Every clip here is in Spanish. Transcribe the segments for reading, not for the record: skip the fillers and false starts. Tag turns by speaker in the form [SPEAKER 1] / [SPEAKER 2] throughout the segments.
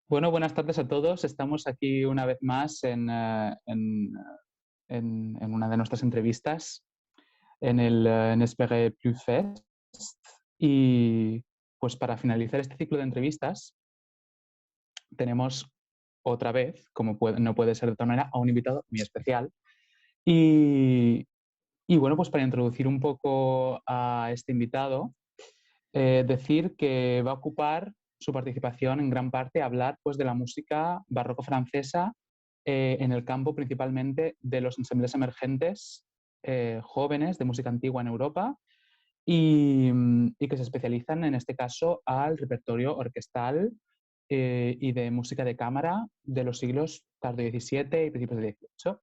[SPEAKER 1] Bueno, buenas tardes a todos. Estamos aquí una vez más en una de nuestras entrevistas en el N'Espérez Plus Fest. Y pues para finalizar este ciclo de entrevistas tenemos otra vez, no puede ser de otra manera, a un invitado muy especial. Y, y bueno, pues para introducir un poco a este invitado, decir que va a ocupar su participación en gran parte a hablar pues, de la música barroco francesa en el campo principalmente de los ensembles emergentes jóvenes de música antigua en Europa y que se especializan en este caso al repertorio orquestal y de música de cámara de los siglos tarde XVII y principios del XVIII.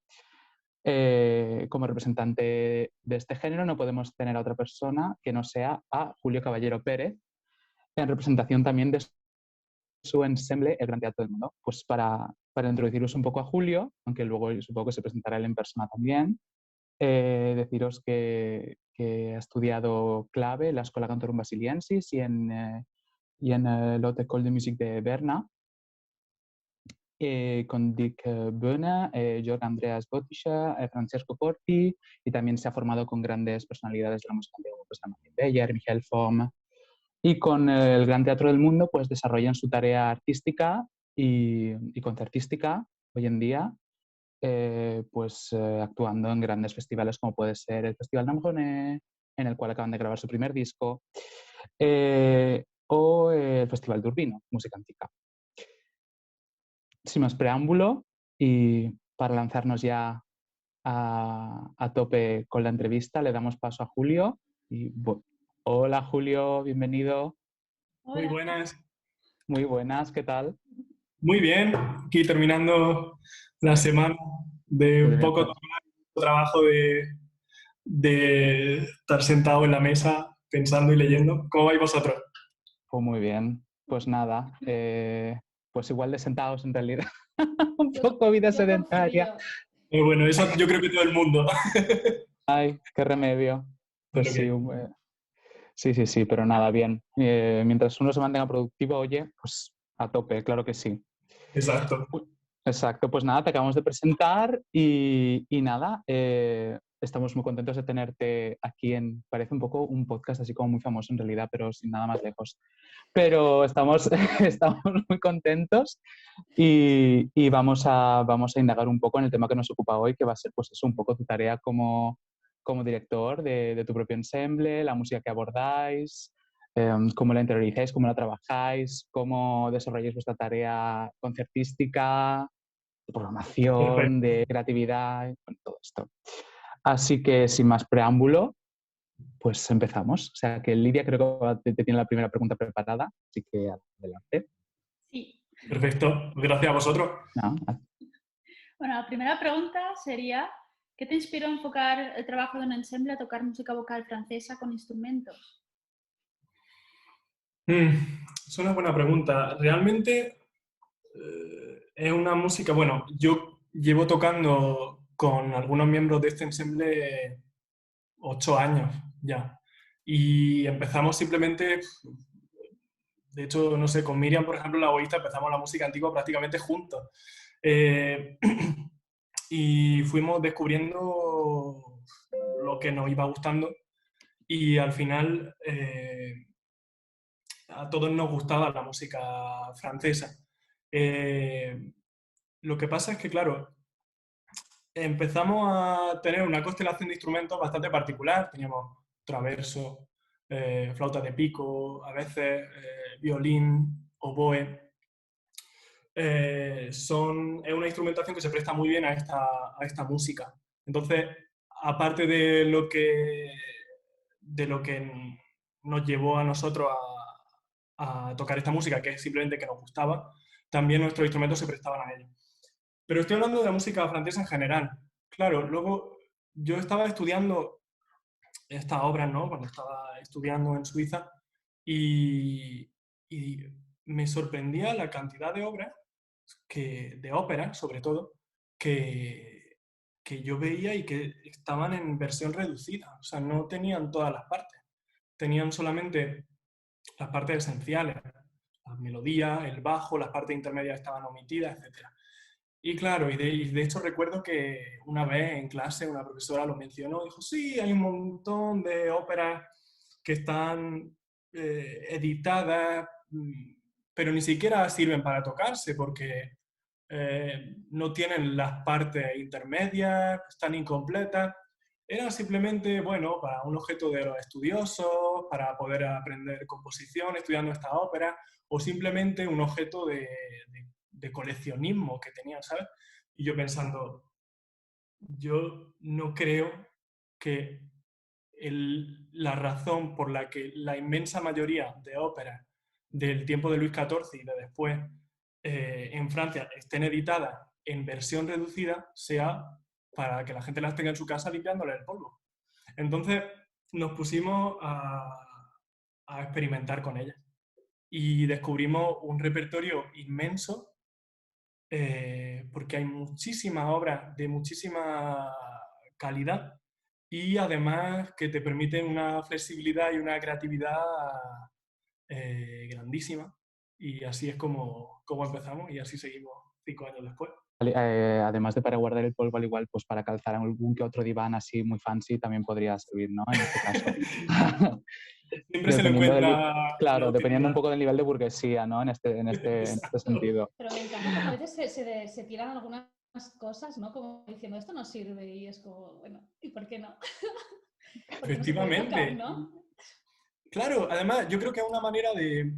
[SPEAKER 1] Como representante de este género no podemos tener a otra persona que no sea a Julio Caballero Pérez, en representación también de su ensemble El Gran Teatro del Mundo. Pues para introduciros un poco a Julio, aunque luego supongo que se presentará él en persona también, deciros que ha estudiado clave en la Escola Cantorum Basiliensis y en l'Haute École de Musique de Berna, con Dick Böhne, Georg Andreas Böttcher, Francesco Corti, y también se ha formado con grandes personalidades de la música antigua, pues Martin Beyer, Michael Fohm, y con el Gran Teatro del Mundo pues desarrollan su tarea artística y concertística hoy en día, actuando en grandes festivales como puede ser el Festival Namjoné, en el cual acaban de grabar su primer disco, o el Festival de Urbino, música antica. Sin más preámbulo y para lanzarnos ya a tope con la entrevista, le damos paso a Julio. Hola Julio, bienvenido.
[SPEAKER 2] Muy
[SPEAKER 3] Hola.
[SPEAKER 2] buenas.
[SPEAKER 1] Muy buenas, ¿qué tal?
[SPEAKER 2] Muy bien. Aquí terminando la semana de un poco
[SPEAKER 1] Pues
[SPEAKER 2] trabajo de estar sentado en la mesa pensando y leyendo. ¿Cómo vais vosotros?
[SPEAKER 1] muy bien. Pues nada, pues igual de sentados en realidad. Un poco vida
[SPEAKER 3] Yo con
[SPEAKER 1] sedentaria.
[SPEAKER 3] frío.
[SPEAKER 2] Bueno, eso yo creo que todo el mundo.
[SPEAKER 1] Ay, qué remedio.
[SPEAKER 2] Es
[SPEAKER 1] Pues
[SPEAKER 2] lo
[SPEAKER 1] sí,
[SPEAKER 2] que-
[SPEAKER 1] sí, pero nada, bien. Mientras uno se mantenga productivo, oye, pues a tope, claro que sí.
[SPEAKER 2] Exacto.
[SPEAKER 1] Exacto, pues nada, te acabamos de presentar y nada, estamos muy contentos de tenerte aquí parece un poco un podcast así como muy famoso en realidad, pero sin nada más lejos. Pero estamos, estamos muy contentos y vamos a indagar un poco en el tema que nos ocupa hoy, que va a ser pues eso, un poco tu tarea como director de tu propio ensemble, la música que abordáis, cómo la interiorizáis, cómo la trabajáis, cómo desarrolláis vuestra tarea concertística, de programación,
[SPEAKER 2] Perfecto.
[SPEAKER 1] de creatividad, bueno, todo esto. Así que sin más preámbulo, pues empezamos. O sea que Lidia creo que te tiene la primera pregunta preparada, así que adelante.
[SPEAKER 3] Sí.
[SPEAKER 2] Perfecto. Gracias a vosotros.
[SPEAKER 1] No,
[SPEAKER 3] Bueno, la primera pregunta sería, ¿qué te inspiró a enfocar el trabajo de un ensemble a tocar música vocal francesa con instrumentos?
[SPEAKER 2] Es una buena pregunta. Realmente es una música, bueno, yo llevo tocando con algunos miembros de este ensemble 8 años ya. Y empezamos simplemente, de hecho, no sé, con Miriam, por ejemplo, la oboísta, empezamos la música antigua prácticamente juntos. Eh, y fuimos descubriendo lo que nos iba gustando y al final a todos nos gustaba la música francesa. Eh, lo que pasa es que, claro, empezamos a tener una constelación de instrumentos bastante particular. Teníamos traverso, flauta de pico, a veces violín, oboe. Es una instrumentación que se presta muy bien a esta música. Entonces, aparte de lo que nos llevó a nosotros a tocar esta música, que es simplemente que nos gustaba, también nuestros instrumentos se prestaban a ello. Pero estoy hablando de la música francesa en general. Claro, luego yo estaba estudiando estas obras, ¿no? Cuando estaba estudiando en Suiza y me sorprendía la cantidad de obras, de ópera sobre todo, que yo veía y que estaban en versión reducida. O sea, no tenían todas las partes. Tenían solamente las partes esenciales. las melodías, el bajo, las partes intermedias estaban omitidas, etc. Y claro, y de hecho recuerdo que una vez en clase una profesora lo mencionó, dijo, sí, hay un montón de óperas que están editadas, pero ni siquiera sirven para tocarse porque no tienen las partes intermedias, están incompletas. Era simplemente, bueno, para un objeto de los estudiosos, para poder aprender composición estudiando esta ópera, o simplemente un objeto de coleccionismo que tenían, ¿sabes? Y yo pensando, yo no creo que la razón por la que la inmensa mayoría de óperas del tiempo de Luis XIV y de después en Francia estén editadas en versión reducida sea para que la gente las tenga en su casa limpiándole el polvo. Entonces nos pusimos a experimentar con ellas y descubrimos un repertorio inmenso porque hay muchísimas obras de muchísima calidad y además que te permiten una flexibilidad y una creatividad grandísima. Y así es como empezamos y así seguimos 5 años después.
[SPEAKER 1] Además de para guardar el polvo, al igual, pues para calzar algún que otro diván así muy fancy también podría servir, ¿no? En este caso.
[SPEAKER 2] Siempre se le encuentra
[SPEAKER 1] claro,
[SPEAKER 2] una
[SPEAKER 1] dependiendo un
[SPEAKER 2] utilidad.
[SPEAKER 1] poco del nivel de burguesía, ¿no? En este sentido.
[SPEAKER 4] Pero me encanta porque a veces se tiran algunas cosas, ¿no? Como diciendo, esto no sirve y es como, bueno, ¿y por qué no? Porque no se puede tocar,
[SPEAKER 2] Efectivamente.
[SPEAKER 4] ¿no?
[SPEAKER 2] Claro, además yo creo que es una manera de...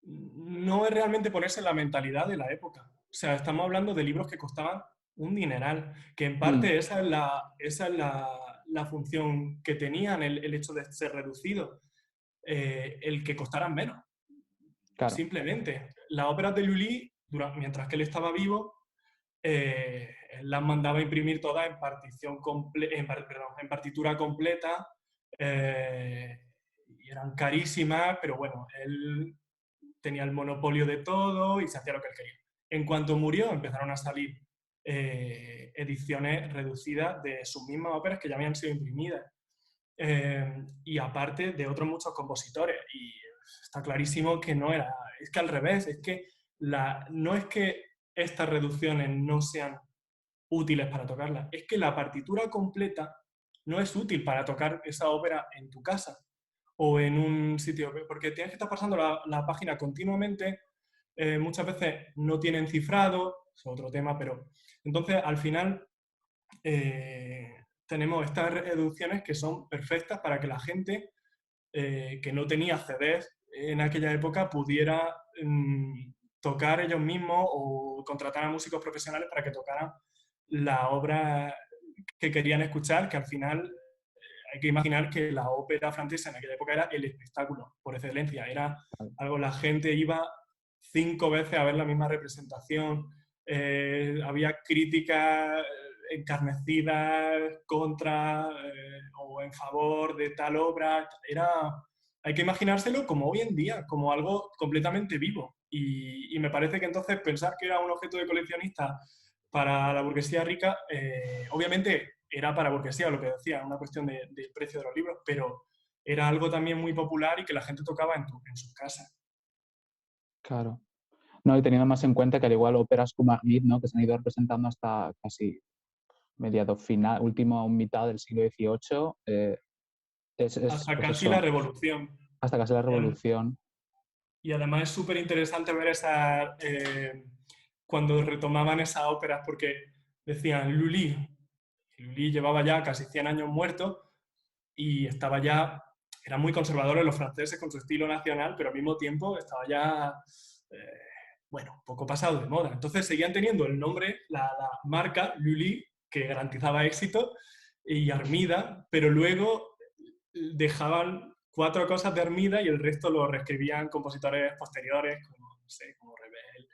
[SPEAKER 2] No es realmente ponerse en la mentalidad de la época. O sea, estamos hablando de libros que costaban un dineral, que en parte esa es la función que tenían, el hecho de ser reducido, el que costaran menos.
[SPEAKER 1] Claro.
[SPEAKER 2] Simplemente. Las óperas de Lully, mientras que él estaba vivo, las mandaba a imprimir todas en, en partitura completa, y eran carísimas, pero bueno, él tenía el monopolio de todo y se hacía lo que él quería. En cuanto murió, empezaron a salir ediciones reducidas de sus mismas óperas que ya habían sido imprimidas. Y aparte de otros muchos compositores. Y está clarísimo que no era, es que al revés, es que no es que estas reducciones no sean útiles para tocarlas, es que la partitura completa no es útil para tocar esa ópera en tu casa o en un sitio, porque tienes que estar pasando la página continuamente, muchas veces no tienen cifrado, es otro tema, pero entonces al final tenemos estas reducciones que son perfectas para que la gente que no tenía CDs en aquella época pudiera tocar ellos mismos o contratar a músicos profesionales para que tocaran la obra que querían escuchar, que al final hay que imaginar que la ópera francesa en aquella época era el espectáculo por excelencia, era algo, la gente iba 5 veces a ver la misma representación, había críticas encarnecidas contra o en favor de tal obra, hay que imaginárselo como hoy en día, como algo completamente vivo. Y me parece que entonces pensar que era un objeto de coleccionista para la burguesía rica, obviamente era para burguesía, lo que decía, una cuestión del precio de los libros, pero era algo también muy popular y que la gente tocaba en sus casas.
[SPEAKER 1] Claro. No, y teniendo más en cuenta que al igual óperas como Armid, ¿no? Que se han ido representando hasta casi mediado final, último mitad del siglo XVIII,
[SPEAKER 2] hasta
[SPEAKER 1] pues
[SPEAKER 2] casi
[SPEAKER 1] eso,
[SPEAKER 2] la Revolución.
[SPEAKER 1] hasta casi la Revolución.
[SPEAKER 2] Y además es súper interesante ver cuando retomaban esas óperas, porque decían Lully. Lully llevaba ya casi 100 años muerto y estaba ya, eran muy conservadores los franceses con su estilo nacional, pero al mismo tiempo estaba ya, bueno, un poco pasado de moda. Entonces seguían teniendo el nombre, la marca Lully, que garantizaba éxito, y Armida, pero luego dejaban 4 cosas de Armida y el resto lo reescribían compositores posteriores, como, no sé, como Ravel,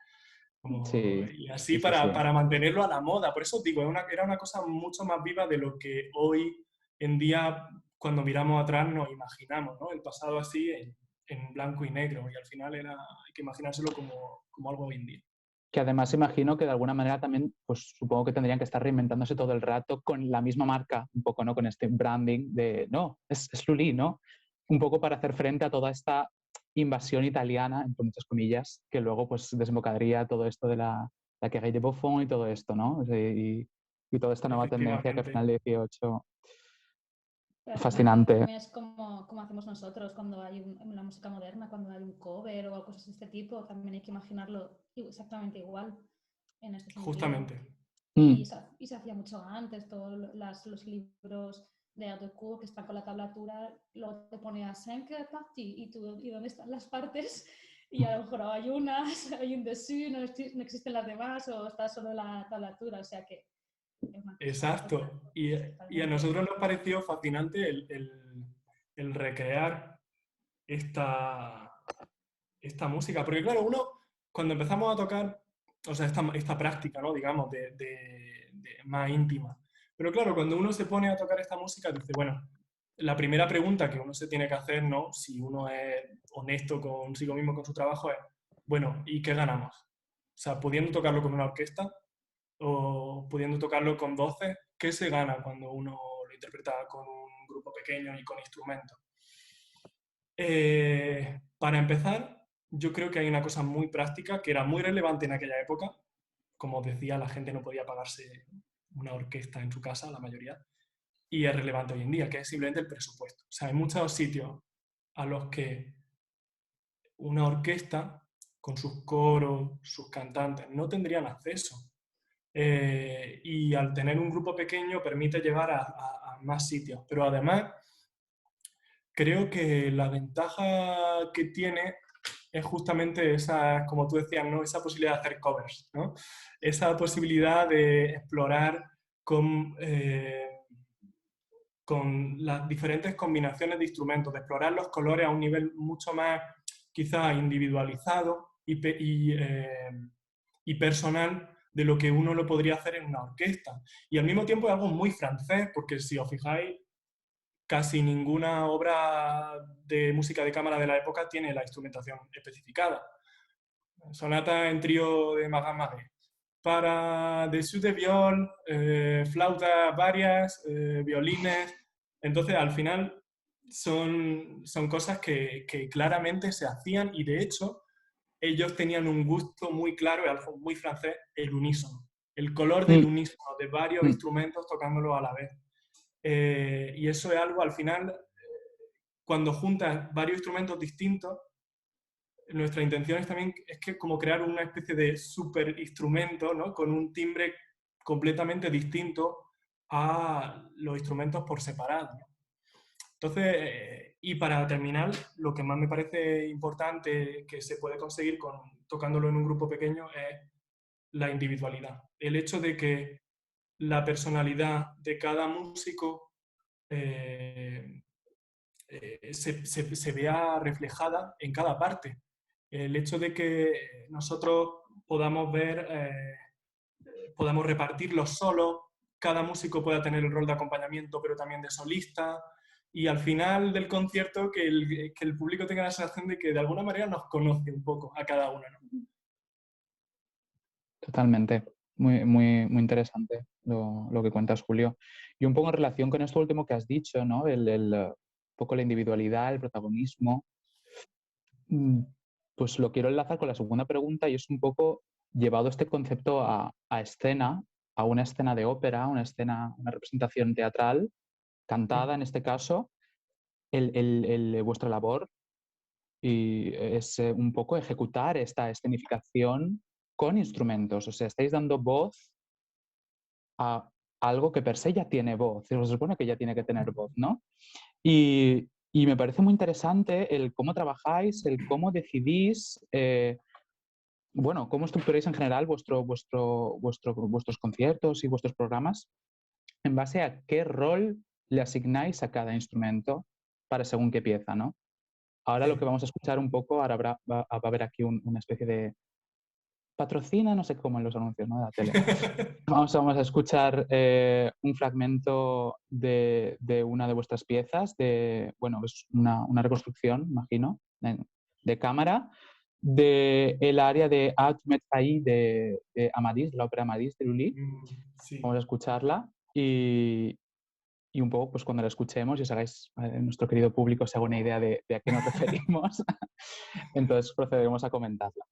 [SPEAKER 1] Sí,
[SPEAKER 2] y así
[SPEAKER 1] sí,
[SPEAKER 2] para mantenerlo a la moda. Por eso digo, era una cosa mucho más viva de lo que hoy en día, cuando miramos atrás, nos imaginamos, ¿no? El pasado así en blanco y negro, y al final hay que imaginárselo como algo hoy en día.
[SPEAKER 1] Que además imagino que de alguna manera también, pues supongo que tendrían que estar reinventándose todo el rato con la misma marca, un poco, ¿no? Con este branding de, no, es Lully, ¿no? Un poco para hacer frente a toda esta invasión italiana, entre muchas comillas, que luego pues desembocaría todo esto de la Querelle de Buffon y todo esto, ¿no? O sea, y toda esta nueva tendencia que al final del 18...
[SPEAKER 4] Pero al final
[SPEAKER 1] Fascinante.
[SPEAKER 4] también es como hacemos nosotros cuando hay en la música moderna, cuando hay un cover o cosas de este tipo, también hay que imaginarlo exactamente igual en este sentido.
[SPEAKER 2] Justamente.
[SPEAKER 4] Y se hacía mucho antes, todos los libros de Autocours que están con la tablatura, luego te pone a 5 parties y dónde están las partes, y a lo mejor hay unas, hay un dessus, no existen las demás, o está solo la tablatura, o sea que...
[SPEAKER 2] Exacto. Y a nosotros nos pareció fascinante el recrear esta música, porque claro, uno cuando empezamos a tocar, o sea, esta práctica, ¿no? Digamos, de más íntima. Pero claro, cuando uno se pone a tocar esta música, dice, bueno, la primera pregunta que uno se tiene que hacer, ¿no? Si uno es honesto consigo mismo, con su trabajo, es, bueno, ¿y qué ganamos? O sea, pudiendo tocarlo con una orquesta o pudiendo tocarlo con voces, ¿qué se gana cuando uno lo interpreta con un grupo pequeño y con instrumentos? Para empezar, yo creo que hay una cosa muy práctica que era muy relevante en aquella época. Como os decía, la gente no podía pagarse una orquesta en su casa, la mayoría, y es relevante hoy en día, que es simplemente el presupuesto. O sea, hay muchos sitios a los que una orquesta, con sus coros, sus cantantes, no tendrían acceso. Y al tener un grupo pequeño permite llevar a más sitios. Pero además, creo que la ventaja que tiene es justamente esa, como tú decías, ¿no? Esa posibilidad de hacer covers, ¿no? Esa posibilidad de explorar con las diferentes combinaciones de instrumentos, de explorar los colores a un nivel mucho más quizá individualizado y personal de lo que uno lo podría hacer en una orquesta. Y al mismo tiempo es algo muy francés, porque si os fijáis, casi ninguna obra de música de cámara de la época tiene la instrumentación especificada. Sonata en trío de Magamade. Para dessous de viol, flautas varias, violines. Entonces, al final, son cosas que claramente se hacían y, de hecho, ellos tenían un gusto muy claro, algo muy francés, el unísono. El color del unísono, de varios instrumentos tocándolo a la vez. Y eso es algo, al final, cuando juntas varios instrumentos distintos, nuestra intención es que como crear una especie de super instrumento, ¿no? Con un timbre completamente distinto a los instrumentos por separado, ¿no? Entonces, y para terminar, lo que más me parece importante que se puede conseguir tocándolo en un grupo pequeño es la individualidad. El hecho de que la personalidad de cada músico se vea reflejada en cada parte. El hecho de que nosotros podamos podamos repartir los solos, cada músico pueda tener el rol de acompañamiento, pero también de solista, y al final del concierto que el público tenga la sensación de que de alguna manera nos conoce un poco a cada uno, ¿no?
[SPEAKER 1] Totalmente. Muy, muy, muy interesante lo que cuentas, Julio. Y un poco en relación con esto último que has dicho, ¿no? Un poco la individualidad, el protagonismo. Pues lo quiero enlazar con la segunda pregunta y es un poco llevado este concepto a escena, a una escena de ópera, una representación teatral, cantada en este caso. Vuestra labor y es un poco ejecutar esta escenificación con instrumentos. O sea, estáis dando voz a algo que per se ya tiene voz. Se supone que ya tiene que tener voz, ¿no? Y me parece muy interesante el cómo trabajáis, el cómo decidís, bueno, cómo estructuráis en general vuestros conciertos y vuestros programas en base a qué rol le asignáis a cada instrumento para según qué pieza, ¿no? Ahora lo que vamos a escuchar un poco, ahora va a haber aquí una especie de patrocina, no sé cómo en los anuncios, ¿no? De la tele. Vamos a escuchar un fragmento de una de vuestras piezas, bueno, es una reconstrucción, imagino, de cámara, del área de Ahmed Faï de Amadís, la ópera Amadís de Lully.
[SPEAKER 2] Sí.
[SPEAKER 1] Vamos a escucharla y y un poco pues cuando la escuchemos y os hagáis, nuestro querido público se haga una idea de a qué nos referimos, entonces procederemos a comentarla.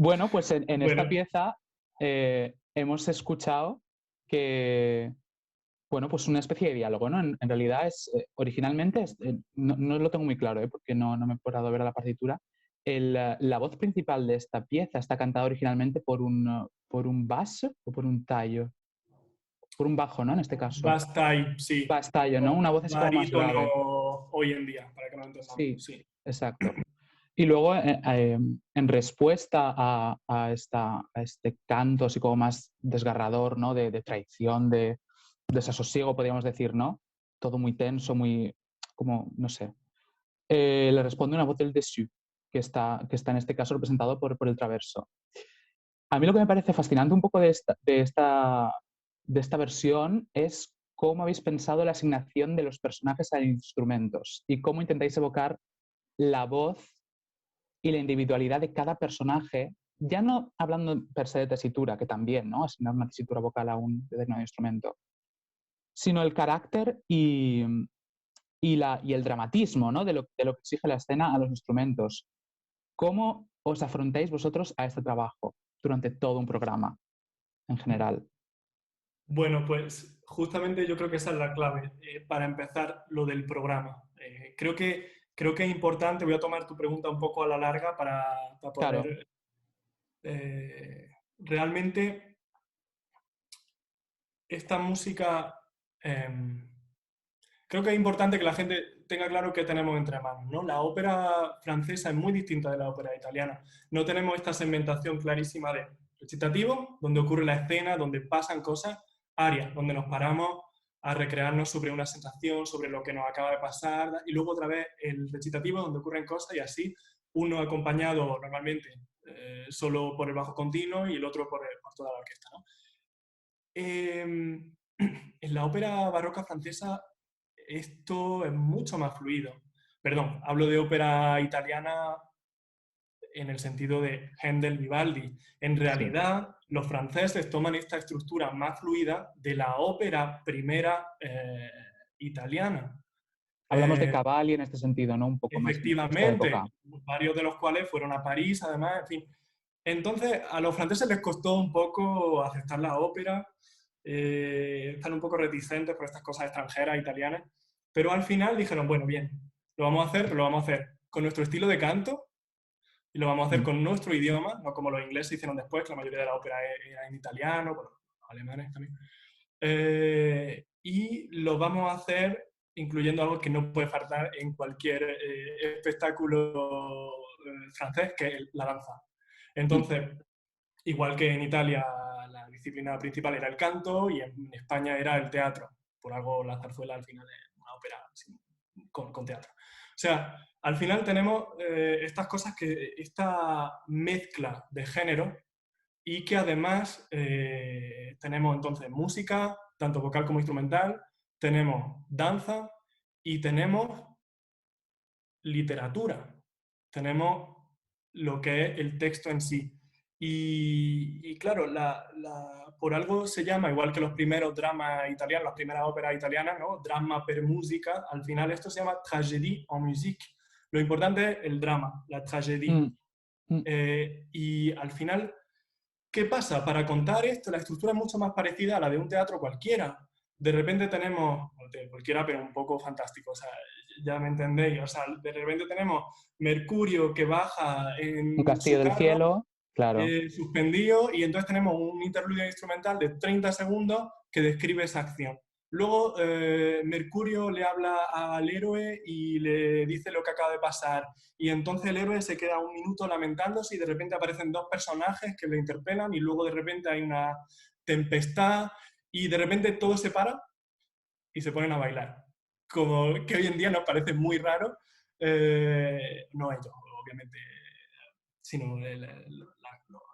[SPEAKER 1] Bueno, pues en esta pieza hemos escuchado que, bueno, pues una especie de diálogo, ¿no? En realidad originalmente, no lo tengo muy claro, porque no me he parado ver a la partitura. La voz principal de esta pieza está cantada originalmente por un basso o por un tallo, por un bajo, ¿no? En este caso.
[SPEAKER 2] Bass type, sí.
[SPEAKER 1] Bass tallo, ¿no? Una voz así como más grave.
[SPEAKER 2] Hoy en día, para que no entendamos.
[SPEAKER 1] Sí, exacto. Y luego, en respuesta a este canto así como más desgarrador, ¿no? De traición, de desasosiego, podríamos decir, ¿no? Todo muy tenso, muy, como, no sé. Le responde una voz del dessus, que está en este caso representado por el traverso. A mí lo que me parece fascinante un poco de esta versión es cómo habéis pensado la asignación de los personajes a instrumentos y cómo intentáis evocar la voz y la individualidad de cada personaje, ya no hablando per se de tesitura, que también, ¿no? Asignar una tesitura vocal a un determinado instrumento, sino el carácter y el dramatismo, ¿no? de lo que exige la escena a los instrumentos. ¿Cómo os afrontáis vosotros a este trabajo durante todo un programa en general?
[SPEAKER 2] Bueno, pues justamente yo creo que esa es la clave para empezar lo del programa. Creo que es importante, voy a tomar tu pregunta un poco a la larga para poder...
[SPEAKER 1] Claro.
[SPEAKER 2] Realmente esta música... creo que es importante que la gente tenga claro qué tenemos entre manos, ¿no? La ópera francesa es muy distinta de la ópera italiana. No tenemos esta segmentación clarísima de recitativo, donde ocurre la escena, donde pasan cosas, arias, donde nos paramos a recrearnos sobre una sensación, sobre lo que nos acaba de pasar, y luego otra vez el recitativo, donde ocurren cosas, y así uno acompañado normalmente solo por el bajo continuo y el otro por toda la orquesta, ¿no? En la ópera barroca francesa esto es mucho más fluido. Perdón, hablo de ópera italiana en el sentido de Händel, Vivaldi. En realidad, los franceses toman esta estructura más fluida de la ópera primera italiana.
[SPEAKER 1] Hablamos de Cavalli en este sentido, ¿no? Un poco más.
[SPEAKER 2] Efectivamente, varios de los cuales fueron a París, además, en fin. Entonces, a los franceses les costó un poco aceptar la ópera, están un poco reticentes por estas cosas extranjeras, italianas, pero al final dijeron, bueno, bien, lo vamos a hacer, pero lo vamos a hacer con nuestro estilo de canto y lo vamos a hacer con nuestro idioma, no como los ingleses hicieron después, que la mayoría de la ópera era en italiano, bueno, los alemanes también. Y lo vamos a hacer incluyendo algo que no puede faltar en cualquier espectáculo francés, que es la danza. Entonces, igual que en Italia la disciplina principal era el canto y en España era el teatro. Por algo la zarzuela al final es una ópera con teatro. O sea, al final tenemos estas cosas, esta mezcla de género, y que además tenemos entonces música, tanto vocal como instrumental, tenemos danza y tenemos literatura. Tenemos lo que es el texto en sí. Y claro, por algo se llama, igual que los primeros dramas italianos, las primeras óperas italianas, ¿no? Drama per musica, al final esto se llama tragédie en musique. Lo importante es el drama, la tragédie. Y al final, ¿qué pasa? Para contar esto, la estructura es mucho más parecida a la de un teatro cualquiera. De repente tenemos, cualquiera, pero un poco fantástico, o sea, ya me entendéis, o sea, de repente tenemos Mercurio que baja en
[SPEAKER 1] Un castillo
[SPEAKER 2] su
[SPEAKER 1] del
[SPEAKER 2] carro,
[SPEAKER 1] cielo, claro.
[SPEAKER 2] suspendido, y entonces tenemos un interludio instrumental de 30 segundos que describe esa acción. Luego Mercurio le habla al héroe y le dice lo que acaba de pasar, y entonces el héroe se queda un minuto lamentándose y de repente aparecen dos personajes que le interpelan y luego de repente hay una tempestad y de repente todo se para y se ponen a bailar. Como que hoy en día nos parece muy raro, no ellos, obviamente, sino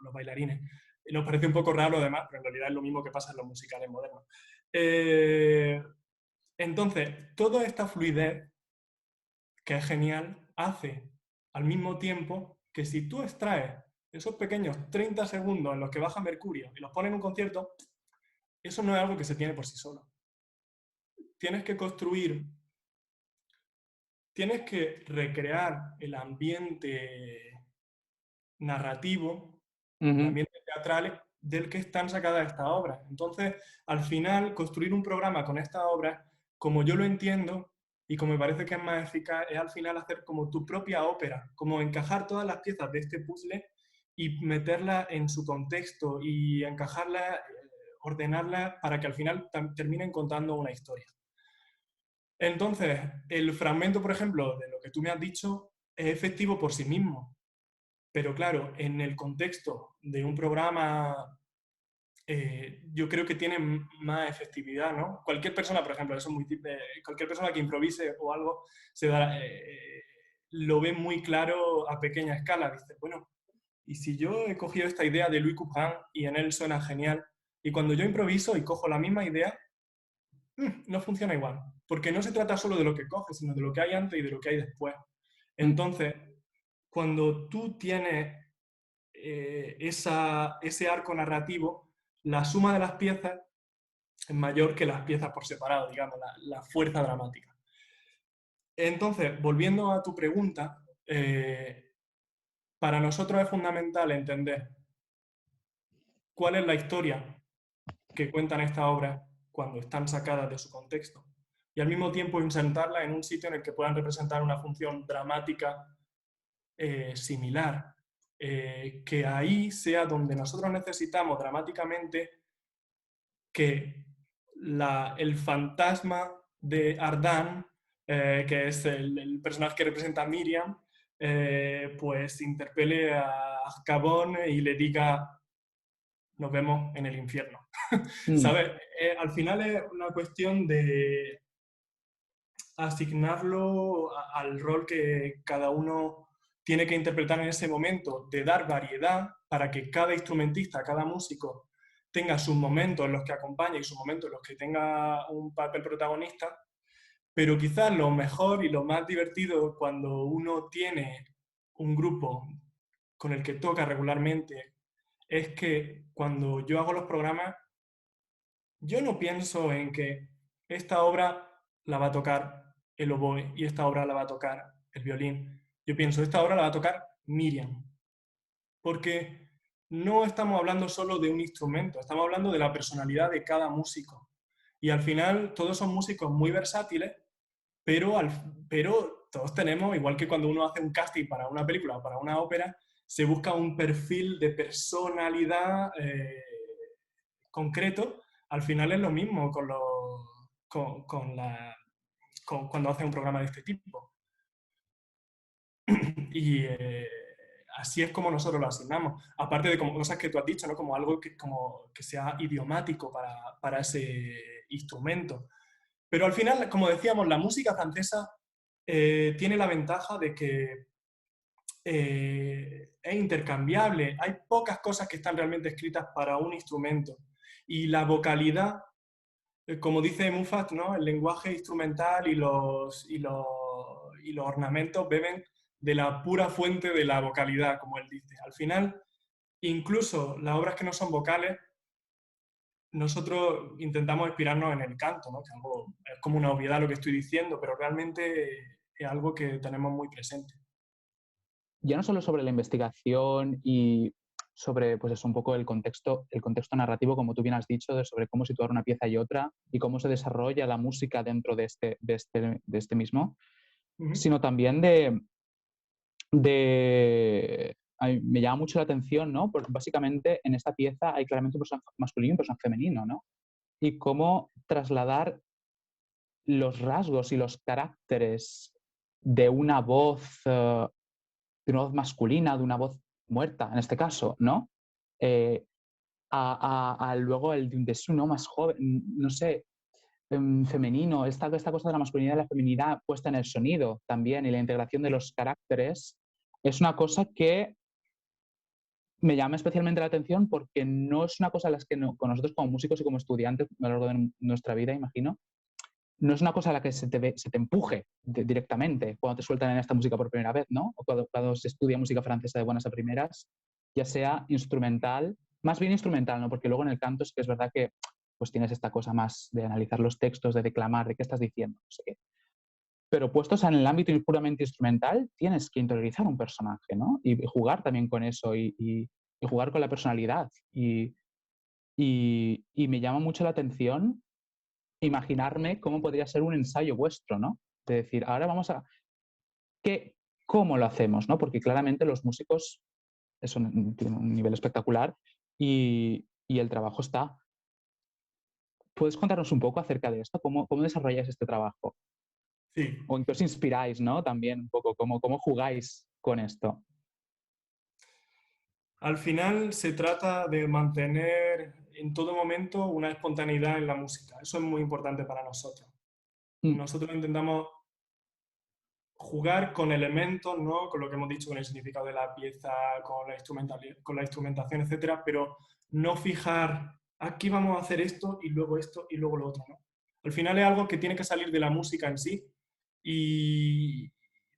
[SPEAKER 2] los bailarines. Nos parece un poco raro además, pero en realidad es lo mismo que pasa en los musicales modernos. Entonces, toda esta fluidez, que es genial, hace al mismo tiempo que si tú extraes esos pequeños 30 segundos en los que baja Mercurio y los pones en un concierto, eso no es algo que se tiene por sí solo. Tienes que construir, tienes que recrear el ambiente narrativo, el ambiente teatral del que están sacadas estas obras. Entonces, al final, construir un programa con estas obras, como yo lo entiendo y como me parece que es más eficaz, es al final hacer como tu propia ópera, como encajar todas las piezas de este puzzle y meterlas en su contexto y encajarlas, ordenarlas para que al final terminen contando una historia. Entonces, el fragmento, por ejemplo, de lo que tú me has dicho, es efectivo por sí mismo. Pero claro, en el contexto de un programa, yo creo que tiene más efectividad, ¿no? Cualquier persona, por ejemplo, eso es muy cualquier persona que improvise o algo, lo ve muy claro a pequeña escala. Dice, bueno, ¿y si yo he cogido esta idea de Louis Couperin y en él suena genial, y cuando yo improviso y cojo la misma idea, no funciona igual? Porque no se trata solo de lo que coges, sino de lo que hay antes y de lo que hay después. Entonces, cuando tú tienes ese arco narrativo, la suma de las piezas es mayor que las piezas por separado, digamos, la fuerza dramática. Entonces, volviendo a tu pregunta, para nosotros es fundamental entender cuál es la historia que cuentan estas obras cuando están sacadas de su contexto y al mismo tiempo insertarlas en un sitio en el que puedan representar una función dramática similar. Que ahí sea donde nosotros necesitamos dramáticamente que el fantasma de Ardan, que es el personaje que representa a Miriam, pues interpele a Azkaban y le diga nos vemos en el infierno. ¿Sabes? Al final es una cuestión de asignarlo al rol que cada uno tiene que interpretar en ese momento, de dar variedad para que cada instrumentista, cada músico tenga sus momentos en los que acompaña y sus momentos en los que tenga un papel protagonista, pero quizás lo mejor y lo más divertido cuando uno tiene un grupo con el que toca regularmente es que cuando yo hago los programas, yo no pienso en que esta obra la va a tocar el oboe y esta obra la va a tocar el violín. Yo pienso, esta obra la va a tocar Miriam. Porque no estamos hablando solo de un instrumento, estamos hablando de la personalidad de cada músico. Y al final todos son músicos muy versátiles, pero todos tenemos, igual que cuando uno hace un casting para una película o para una ópera, se busca un perfil de personalidad concreto. Al final es lo mismo cuando hace un programa de este tipo. Y así es como nosotros lo asignamos. Aparte de como cosas que tú has dicho, ¿no? Como algo que sea idiomático para ese instrumento. Pero al final, como decíamos, la música francesa tiene la ventaja de que es intercambiable. Hay pocas cosas que están realmente escritas para un instrumento. Y la vocalidad, como dice Mufat, ¿no? El lenguaje instrumental y los ornamentos beben de la pura fuente de la vocalidad, como él dice. Al final, incluso las obras que no son vocales, nosotros intentamos inspirarnos en el canto, ¿no? Que es como una obviedad lo que estoy diciendo, pero realmente es algo que tenemos muy presente.
[SPEAKER 1] Ya no solo sobre la investigación y sobre, pues eso, un poco el contexto narrativo, como tú bien has dicho, sobre cómo situar una pieza y otra y cómo se desarrolla la música dentro de este mismo, sino también me llama mucho la atención, ¿no? Porque básicamente en esta pieza hay claramente un personaje masculino y un personaje femenino, ¿no? Y cómo trasladar los rasgos y los caracteres de una voz masculina, de una voz muerta, en este caso, ¿no? Luego el de un Desu, ¿no? Más joven, no sé, femenino, esta cosa de la masculinidad y la feminidad puesta en el sonido también y la integración de los caracteres es una cosa que me llama especialmente la atención porque no es una cosa a las que con nosotros como músicos y como estudiantes a lo largo de nuestra vida, imagino, no es una cosa a la que se te empuje directamente cuando te sueltan en esta música por primera vez, ¿no? O cuando se estudia música francesa de buenas a primeras, ya sea instrumental, más bien instrumental, ¿no? Porque luego en el canto es que es verdad que pues tienes esta cosa más de analizar los textos, de declamar, de qué estás diciendo, no sé qué. Pero puestos en el ámbito puramente instrumental, tienes que interiorizar un personaje, ¿no? Y jugar también con eso y jugar con la personalidad. Y me llama mucho la atención imaginarme cómo podría ser un ensayo vuestro, ¿no? De decir, ahora vamos a... ¿Cómo lo hacemos, no? Porque claramente los músicos tienen un nivel espectacular y el trabajo está. ¿Puedes contarnos un poco acerca de esto? ¿Cómo desarrolláis este trabajo?
[SPEAKER 2] Sí.
[SPEAKER 1] O en qué os inspiráis, ¿no? También un poco, ¿cómo jugáis con esto?
[SPEAKER 2] Al final se trata de mantener en todo momento una espontaneidad en la música. Eso es muy importante para nosotros. Nosotros intentamos jugar con elementos, ¿no? Con lo que hemos dicho, con el significado de la pieza, con la instrumentación, etcétera, pero no fijar, aquí vamos a hacer esto y luego lo otro, ¿no? Al final es algo que tiene que salir de la música en sí.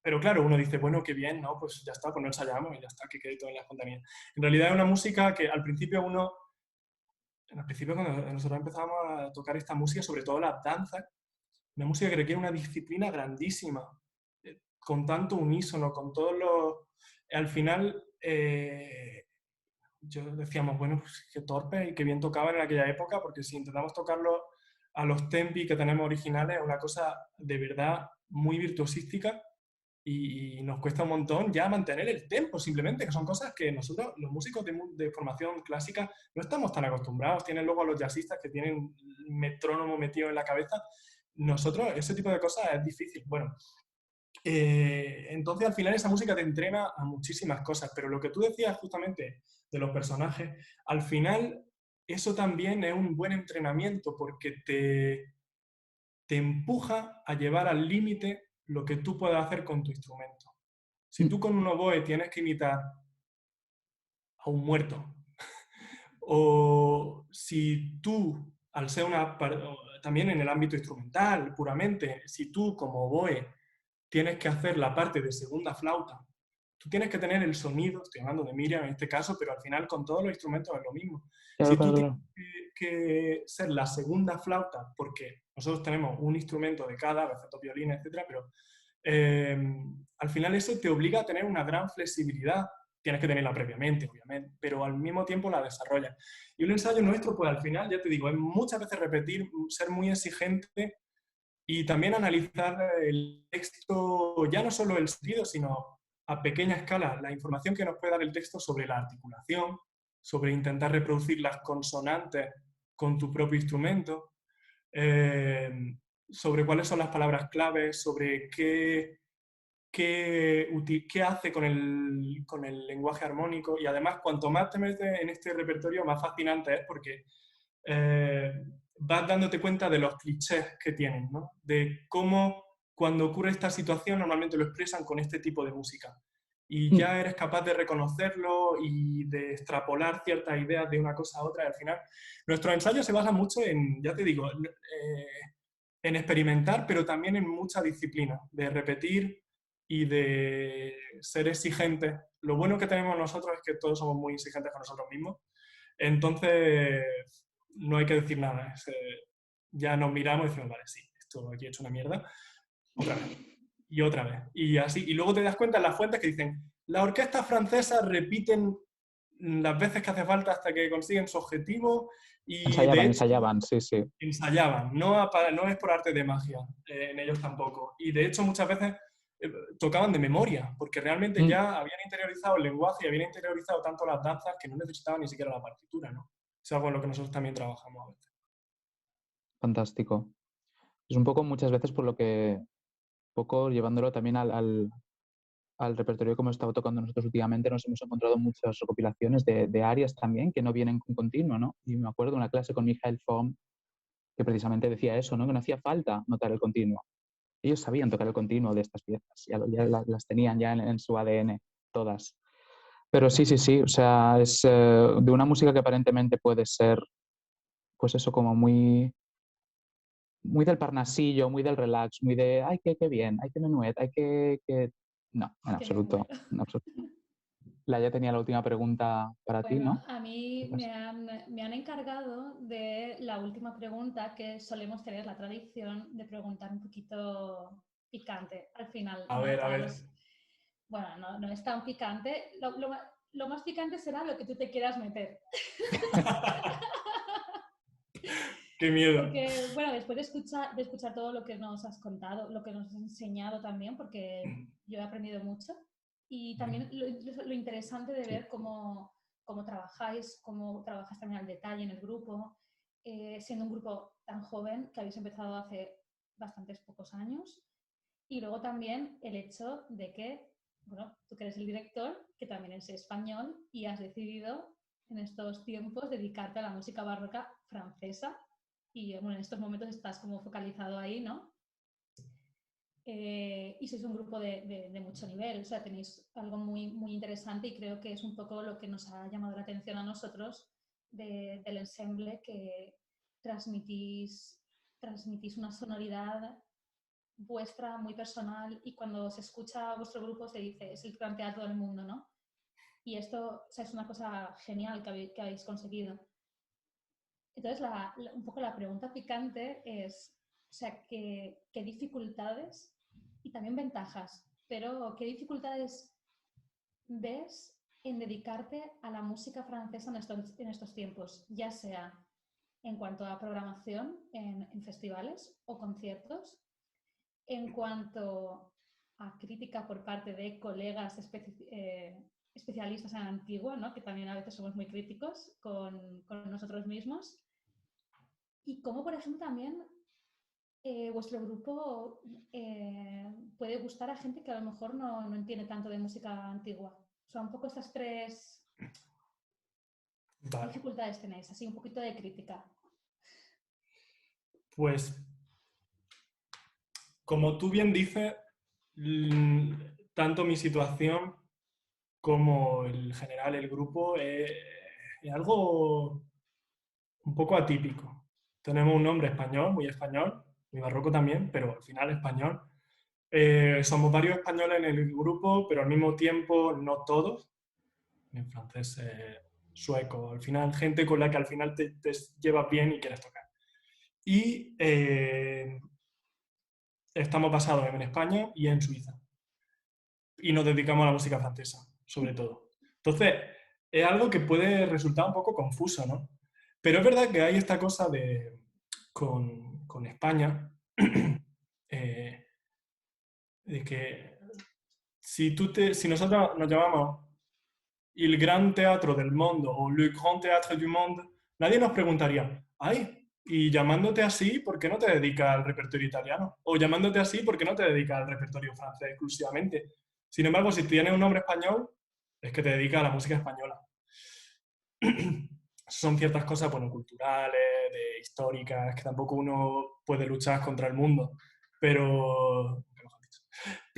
[SPEAKER 2] Pero claro, uno dice, bueno, qué bien, ¿no? Pues ya está, pues no ensayamos y ya está, que quede todo en la espontaneidad. En realidad es una música que al principio cuando nosotros empezamos a tocar esta música, sobre todo las danzas, una música que requiere una disciplina grandísima, con tanto unísono, con todos los... Al final, yo decíamos, bueno, pues qué torpe y qué bien tocaban en aquella época, porque si intentamos tocarlo a los tempi que tenemos originales, es una cosa de verdad muy virtuosística y nos cuesta un montón ya mantener el tempo, simplemente, que son cosas que nosotros, los músicos de formación clásica, no estamos tan acostumbrados. Tienen luego a los jazzistas que tienen el metrónomo metido en la cabeza. Nosotros, ese tipo de cosas es difícil. Bueno, entonces al final esa música te entrena a muchísimas cosas, pero lo que tú decías justamente de los personajes, al final eso también es un buen entrenamiento porque te empuja a llevar al límite lo que tú puedas hacer con tu instrumento. Si tú con un oboe tienes que imitar a un muerto, o si tú, al ser también en el ámbito instrumental, puramente, si tú como oboe tienes que hacer la parte de segunda flauta, tú tienes que tener el sonido, estoy hablando de Miriam en este caso, pero al final con todos los instrumentos es lo mismo.
[SPEAKER 1] Claro,
[SPEAKER 2] Si tú
[SPEAKER 1] claro.
[SPEAKER 2] tienes que ser la segunda flauta, porque nosotros tenemos un instrumento de cada, a veces dos violines, etcétera, pero al final eso te obliga a tener una gran flexibilidad. Tienes que tenerla previamente, obviamente, pero al mismo tiempo la desarrollas. Y un ensayo nuestro, pues al final, ya te digo, es muchas veces repetir, ser muy exigente y también analizar el texto, ya no solo el sentido, sino a pequeña escala, la información que nos puede dar el texto sobre la articulación, sobre intentar reproducir las consonantes con tu propio instrumento, sobre cuáles son las palabras claves, sobre qué hace con el lenguaje armónico. Y además, cuanto más te metes en este repertorio, más fascinante es porque vas dándote cuenta de los clichés que tienen, ¿no? De cómo cuando ocurre esta situación normalmente lo expresan con este tipo de música. Y ya eres capaz de reconocerlo y de extrapolar ciertas ideas de una cosa a otra. Y al final, nuestros ensayos se basan mucho en, ya te digo, en experimentar, pero también en mucha disciplina, de repetir y de ser exigentes. Lo bueno que tenemos nosotros es que todos somos muy exigentes con nosotros mismos. Entonces, no hay que decir nada. Ya nos miramos y decimos, vale, sí, esto aquí he hecho una mierda. Otra vez. Y otra vez. Y así. Y luego te das cuenta en las fuentes que dicen, las orquestas francesas repiten las veces que hace falta hasta que consiguen su objetivo y de hecho,
[SPEAKER 1] Ensayaban, sí, sí.
[SPEAKER 2] ensayaban. No es por arte de magia en ellos tampoco. Y de hecho muchas veces tocaban de memoria, porque realmente ya habían interiorizado el lenguaje y habían interiorizado tanto las danzas que no necesitaban ni siquiera la partitura, ¿no? Es algo en lo que nosotros también trabajamos a veces.
[SPEAKER 1] Fantástico. Es un poco muchas veces por lo que, poco llevándolo también al repertorio que hemos estado tocando nosotros últimamente, nos hemos encontrado muchas recopilaciones de arias también que no vienen con continuo, ¿no? Y me acuerdo de una clase con Michael Form que precisamente decía eso, ¿no? Que no hacía falta notar el continuo. Ellos sabían tocar el continuo de estas piezas, ya las tenían ya en su ADN, todas. Pero sí, o sea, es de una música que aparentemente puede ser, pues eso, como muy del parnasillo, muy del relax, muy de, ay, qué bien, ay, qué menuet, ay, que... No, en absoluto, en absoluto. Laia tenía la última pregunta para ti, ¿no?
[SPEAKER 4] A mí me han encargado de la última pregunta, que solemos tener la tradición de preguntar un poquito picante al final.
[SPEAKER 2] A ver.
[SPEAKER 4] Bueno, no es tan picante. Lo más picante será lo que tú te quieras meter.
[SPEAKER 2] ¡Qué miedo!
[SPEAKER 4] Porque, bueno, después de escuchar todo lo que nos has contado, lo que nos has enseñado también, porque yo he aprendido mucho, y también lo interesante de ver cómo trabajáis, cómo trabajas también al detalle en el grupo, siendo un grupo tan joven que habéis empezado hace bastantes pocos años, y luego también el hecho de que, bueno, tú que eres el director, que también eres español y has decidido en estos tiempos dedicarte a la música barroca francesa. Y bueno, en estos momentos estás como focalizado ahí, ¿no? Y sois un grupo de mucho nivel, o sea, tenéis algo muy, muy interesante y creo que es un poco lo que nos ha llamado la atención a nosotros del ensemble, que transmitís una sonoridad vuestra muy personal y cuando se escucha vuestro grupo se dice, es el gran teatro del mundo, ¿no? Y esto, o sea, es una cosa genial que habéis conseguido. Entonces, un poco la pregunta picante es, o sea, ¿qué dificultades y también ventajas, pero qué dificultades ves en dedicarte a la música francesa en estos tiempos, ya sea en cuanto a programación en festivales o conciertos, en cuanto a crítica por parte de colegas especialistas en antigua, ¿no? Que también a veces somos muy críticos con nosotros mismos? Y cómo, por ejemplo, también vuestro grupo puede gustar a gente que a lo mejor no entiende tanto de música antigua. O sea, un poco estas tres dificultades tenéis, así un poquito de crítica.
[SPEAKER 2] Pues, como tú bien dices, tanto mi situación como el general, el grupo, es algo un poco atípico. Tenemos un nombre español, muy barroco también, pero al final español. Somos varios españoles en el grupo, pero al mismo tiempo no todos. En francés, sueco. Al final, gente con la que al final te llevas bien y quieres tocar. Y estamos basados en España y en Suiza. Y nos dedicamos a la música francesa, sobre todo. Entonces, es algo que puede resultar un poco confuso, ¿no? Pero es verdad que hay esta cosa con España, de que si nosotros nos llamamos el gran teatro del mundo o le grand théâtre du monde, nadie nos preguntaría, ay, y llamándote así, ¿por qué no te dedicas al repertorio italiano? O llamándote así, ¿por qué no te dedicas al repertorio francés exclusivamente? Sin embargo, si tienes un nombre español, es que te dedicas a la música española. Son ciertas cosas, bueno, culturales, históricas, que tampoco uno puede luchar contra el mundo. Pero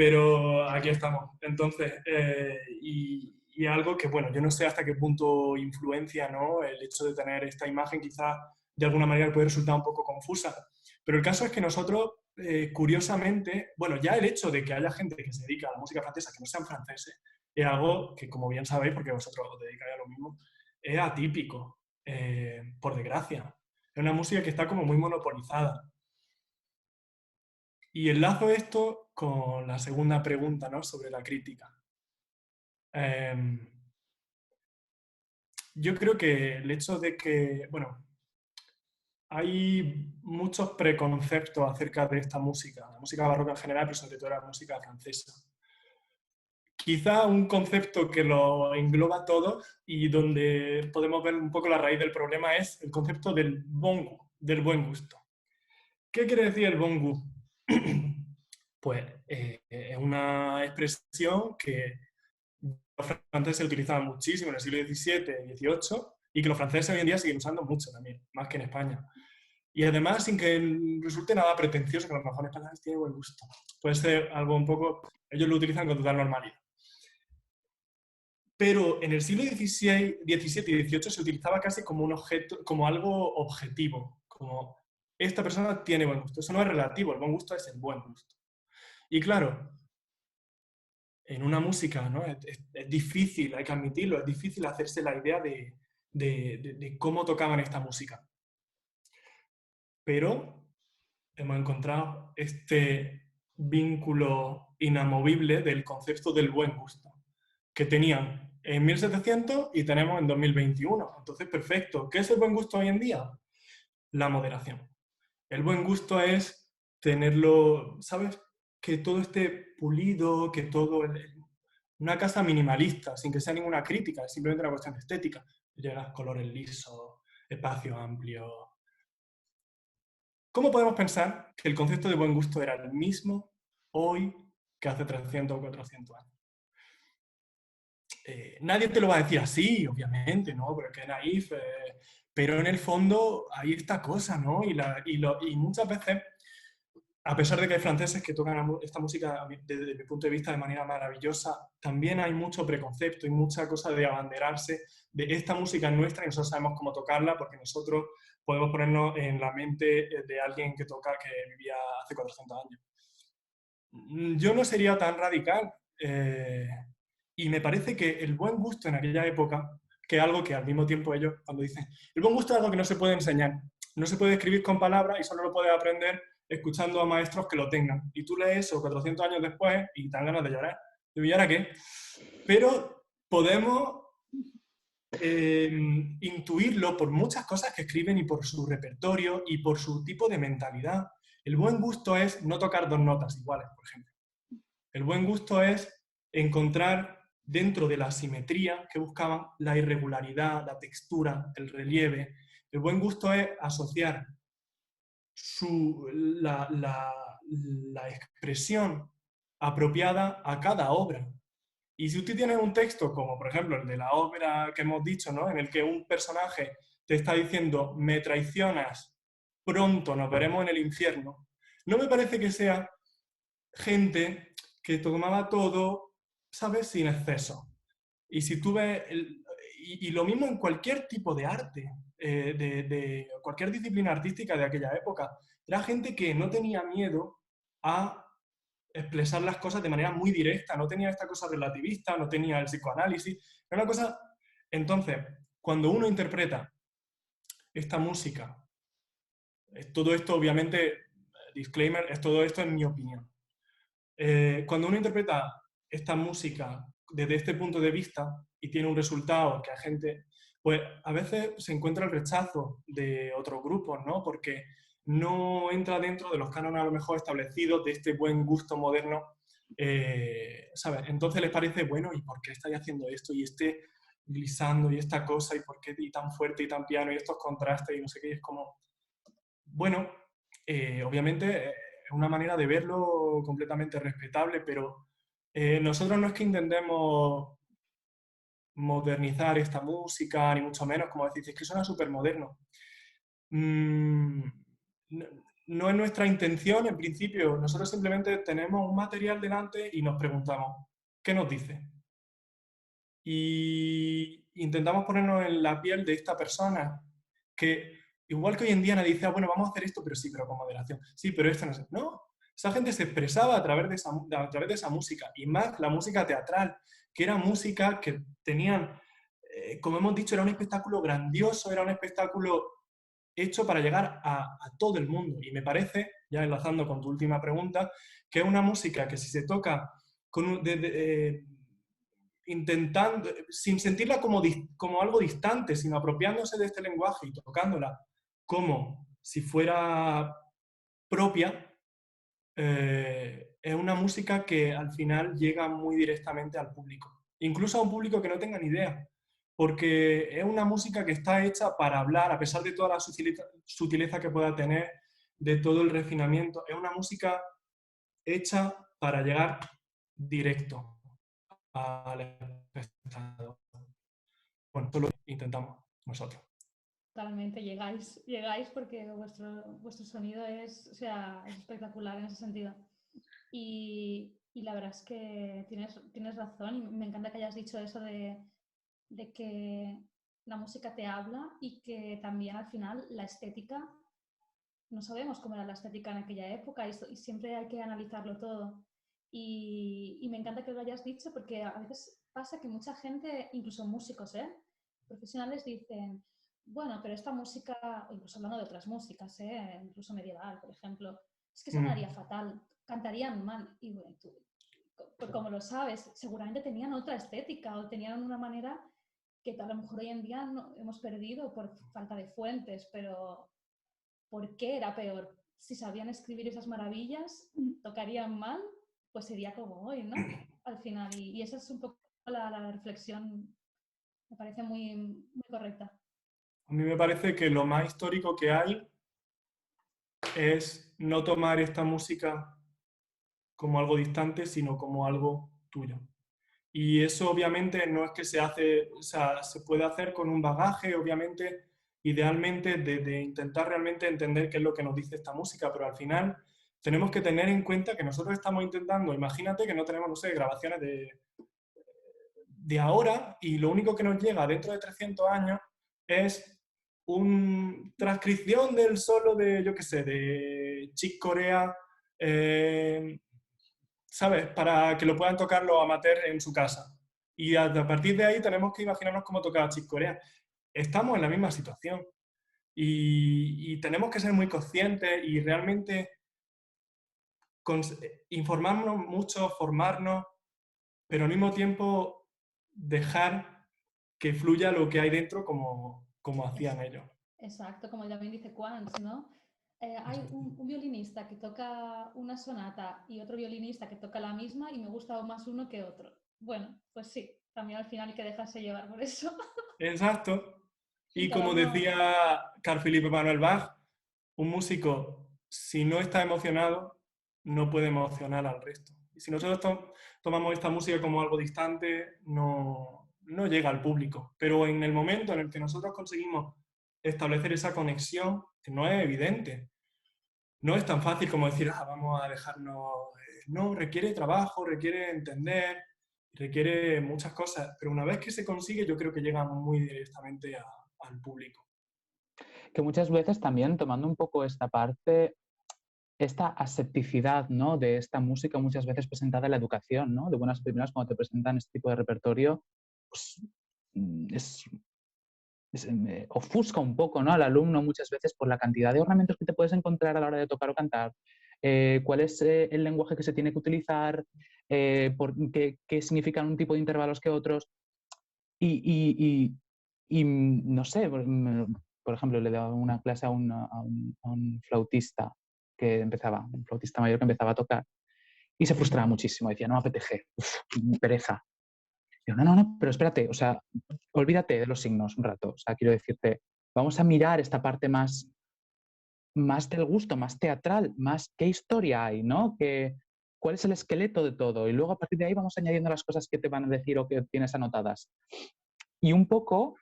[SPEAKER 2] Pero aquí estamos. Entonces, y algo que, bueno, yo no sé hasta qué punto influencia, ¿no? El hecho de tener esta imagen quizás de alguna manera puede resultar un poco confusa. Pero el caso es que nosotros, curiosamente, bueno, ya el hecho de que haya gente que se dedica a la música francesa que no sean franceses, es algo que, como bien sabéis, porque vosotros os dedicáis a lo mismo, es atípico, por desgracia. Es una música que está como muy monopolizada. Y enlazo esto con la segunda pregunta, ¿no? Sobre la crítica. Yo creo que el hecho de que, bueno, hay muchos preconceptos acerca de esta música, la música barroca en general, pero sobre todo la música francesa. Quizá un concepto que lo engloba todo y donde podemos ver un poco la raíz del problema es el concepto del bon goût, del buen gusto. ¿Qué quiere decir el bon goût? Pues es una expresión que los franceses utilizaban muchísimo en el siglo XVII y XVIII y que los franceses hoy en día siguen usando mucho también, más que en España. Y además, sin que resulte nada pretencioso, que a lo mejor en España tiene buen gusto. Puede ser algo un poco... Ellos lo utilizan con total normalidad. Pero en el siglo XVI, XVII y XVIII se utilizaba casi como un objeto, como algo objetivo, como esta persona tiene buen gusto. Eso no es relativo, el buen gusto es el buen gusto. Y claro, en una música, ¿no? Es difícil, hay que admitirlo, es difícil hacerse la idea de cómo tocaban esta música. Pero hemos encontrado este vínculo inamovible del concepto del buen gusto, que tenían en 1700 y tenemos en 2021. Entonces, perfecto. ¿Qué es el buen gusto hoy en día? La moderación. El buen gusto es tenerlo, ¿sabes? Que todo esté pulido, que todo... Una casa minimalista, sin que sea ninguna crítica, es simplemente una cuestión de estética. Llegas, colores lisos, espacio amplio. ¿Cómo podemos pensar que el concepto de buen gusto era el mismo hoy que hace 300 o 400 años? Nadie te lo va a decir así, obviamente, ¿no? Porque es naif, pero en el fondo hay esta cosa, ¿no? Y muchas veces, a pesar de que hay franceses que tocan esta música desde mi punto de vista de manera maravillosa, también hay mucho preconcepto y mucha cosa de abanderarse de esta música nuestra y nosotros sabemos cómo tocarla porque nosotros podemos ponernos en la mente de alguien que toca, que vivía hace 400 años. Yo no sería tan radical y me parece que el buen gusto en aquella época, que es algo que al mismo tiempo ellos cuando dicen, el buen gusto es algo que no se puede enseñar, no se puede escribir con palabras y solo lo puedes aprender escuchando a maestros que lo tengan. Y tú lees eso 400 años después y te dan ganas de llorar. ¿Y ahora qué? Pero podemos intuirlo por muchas cosas que escriben y por su repertorio y por su tipo de mentalidad. El buen gusto es no tocar dos notas iguales, por ejemplo. El buen gusto es encontrar dentro de la simetría que buscaban la irregularidad, la textura, el relieve. El buen gusto es asociar la expresión apropiada a cada obra. Y si usted tiene un texto, como por ejemplo el de la ópera que hemos dicho, ¿no? En el que un personaje te está diciendo, me traicionas, pronto nos veremos en el infierno, no me parece que sea gente que tomaba todo, ¿sabes?, sin exceso. Y si tú ves, y lo mismo en cualquier tipo de arte, de cualquier disciplina artística de aquella época, era gente que no tenía miedo a expresar las cosas de manera muy directa, no tenía esta cosa relativista, no tenía el psicoanálisis, era una cosa... Entonces, cuando uno interpreta esta música, todo esto obviamente, disclaimer, es todo esto en mi opinión. Cuando uno interpreta esta música desde este punto de vista y tiene un resultado que a gente, pues a veces se encuentra el rechazo de otros grupos, ¿no? Porque no entra dentro de los cánones a lo mejor establecidos de este buen gusto moderno, ¿sabes? Entonces les parece, bueno, ¿y por qué estáis haciendo esto? Y este glisando y esta cosa, ¿y por qué y tan fuerte y tan piano y estos contrastes y no sé qué? Y es como, bueno, obviamente es una manera de verlo completamente respetable, pero nosotros no es que intentemos modernizar esta música, ni mucho menos, como decís, es que suena súper moderno. no es nuestra intención, en principio. Nosotros simplemente tenemos un material delante y nos preguntamos, ¿qué nos dice? Y intentamos ponernos en la piel de esta persona, que igual que hoy en día nadie dice, bueno, vamos a hacer esto, pero sí, pero con moderación. Sí, pero esto no es... No, esa gente se expresaba a través de esa música, y más la música teatral, que era música que tenían, como hemos dicho, era un espectáculo grandioso, era un espectáculo hecho para llegar a todo el mundo. Y me parece, ya enlazando con tu última pregunta, que es una música que si se toca con intentando, sin sentirla como algo distante, sino apropiándose de este lenguaje y tocándola como si fuera propia, es una música que al final llega muy directamente al público, incluso a un público que no tenga ni idea, porque es una música que está hecha para hablar, a pesar de toda la sutileza que pueda tener, de todo el refinamiento, es una música hecha para llegar directo al espectador. Bueno, eso lo intentamos nosotros.
[SPEAKER 4] Totalmente, llegáis porque vuestro sonido es, o sea, es espectacular en ese sentido. Y la verdad es que tienes razón, y me encanta que hayas dicho eso de que la música te habla y que también al final la estética, no sabemos cómo era la estética en aquella época y siempre hay que analizarlo todo. Y me encanta que lo hayas dicho porque a veces pasa que mucha gente, incluso músicos, profesionales dicen, bueno, pero esta música, o incluso hablando de otras músicas, incluso medieval, por ejemplo, es que sonaría fatal, cantarían mal. Y bueno, tú, como lo sabes, seguramente tenían otra estética o tenían una manera que a lo mejor hoy en día no, hemos perdido por falta de fuentes, pero ¿por qué era peor? Si sabían escribir esas maravillas, tocarían mal, pues sería como hoy, ¿no? Al final, y esa es un poco la reflexión, me parece muy, muy correcta.
[SPEAKER 2] A mí me parece que lo más histórico que hay es no tomar esta música como algo distante, sino como algo tuyo. Y eso obviamente no es que se hace, o sea, se puede hacer con un bagaje, obviamente, idealmente, de intentar realmente entender qué es lo que nos dice esta música, pero al final tenemos que tener en cuenta que nosotros estamos intentando, imagínate que no tenemos, no sé, grabaciones de ahora y lo único que nos llega dentro de 300 años es una transcripción del solo de, yo qué sé, de Chick Corea, ¿sabes? Para que lo puedan tocar los amateurs en su casa. Y a partir de ahí tenemos que imaginarnos cómo tocaba Chick Corea. Estamos en la misma situación y tenemos que ser muy conscientes y realmente informarnos mucho, formarnos, pero al mismo tiempo dejar que fluya lo que hay dentro como hacían ellos.
[SPEAKER 4] Exacto, como también dice Quants, ¿no? Hay un violinista que toca una sonata y otro violinista que toca la misma y me gusta más uno que otro. Bueno, pues sí, también al final hay que dejarse llevar por eso.
[SPEAKER 2] Exacto.
[SPEAKER 4] Y
[SPEAKER 2] Y
[SPEAKER 4] cada
[SPEAKER 2] como
[SPEAKER 4] uno,
[SPEAKER 2] decía Carl Philipp Emanuel Bach, un músico, si no está emocionado, no puede emocionar al resto. Y si nosotros tomamos esta música como algo distante, no llega al público. Pero en el momento en el que nosotros conseguimos establecer esa conexión, que no es evidente, no es tan fácil como decir, vamos a dejarnos... No, requiere trabajo, requiere entender, requiere muchas cosas, pero una vez que se consigue, yo creo que llega muy directamente al público.
[SPEAKER 1] Que muchas veces también, tomando un poco esta parte, esta asepticidad, ¿no?, de esta música muchas veces presentada en la educación, ¿no? De buenas a primeras, cuando te presentan este tipo de repertorio, pues ofusca un poco, ¿no?, al alumno muchas veces por la cantidad de ornamentos que te puedes encontrar a la hora de tocar o cantar, cuál es el lenguaje que se tiene que utilizar, qué significan un tipo de intervalos que otros. Y no sé, por ejemplo, le daba una clase a un flautista un flautista mayor que empezaba a tocar y se frustraba muchísimo. Decía, no me apetece, pereza. Digo, no, pero espérate, o sea, olvídate de los signos un rato. O sea, quiero decirte, vamos a mirar esta parte más del gusto, más teatral, más qué historia hay, ¿no? ¿Cuál es el esqueleto de todo? Y luego a partir de ahí vamos añadiendo las cosas que te van a decir o que tienes anotadas. Y un poco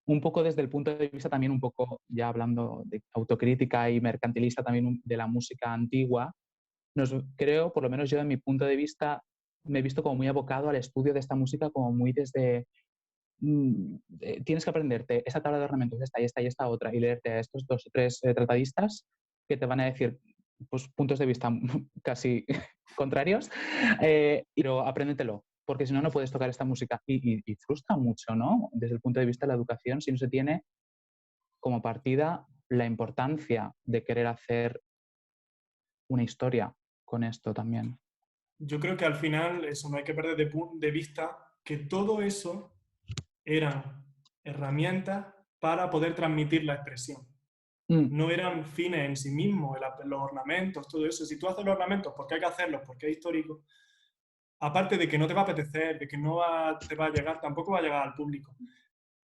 [SPEAKER 1] un poco desde el punto de vista también un poco, ya hablando de autocrítica y mercantilista también de la música antigua, creo, por lo menos yo en mi punto de vista, me he visto como muy abocado al estudio de esta música como muy desde... tienes que aprenderte esta tabla de ornamentos, esta y esta y esta otra, y leerte a estos 2 o 3 tratadistas que te van a decir pues, puntos de vista casi contrarios, pero apréndetelo, porque si no, no puedes tocar esta música. Y frustra mucho, ¿no? Desde el punto de vista de la educación, si no se tiene como partida la importancia de querer hacer una historia con esto también.
[SPEAKER 2] Yo creo que al final eso no hay que perder de vista que todo eso eran herramientas para poder transmitir la expresión. No eran fines en sí mismos, los ornamentos, todo eso. Si tú haces los ornamentos porque hay que hacerlos, porque es histórico, aparte de que no te va a apetecer, de que no te va a llegar, tampoco va a llegar al público.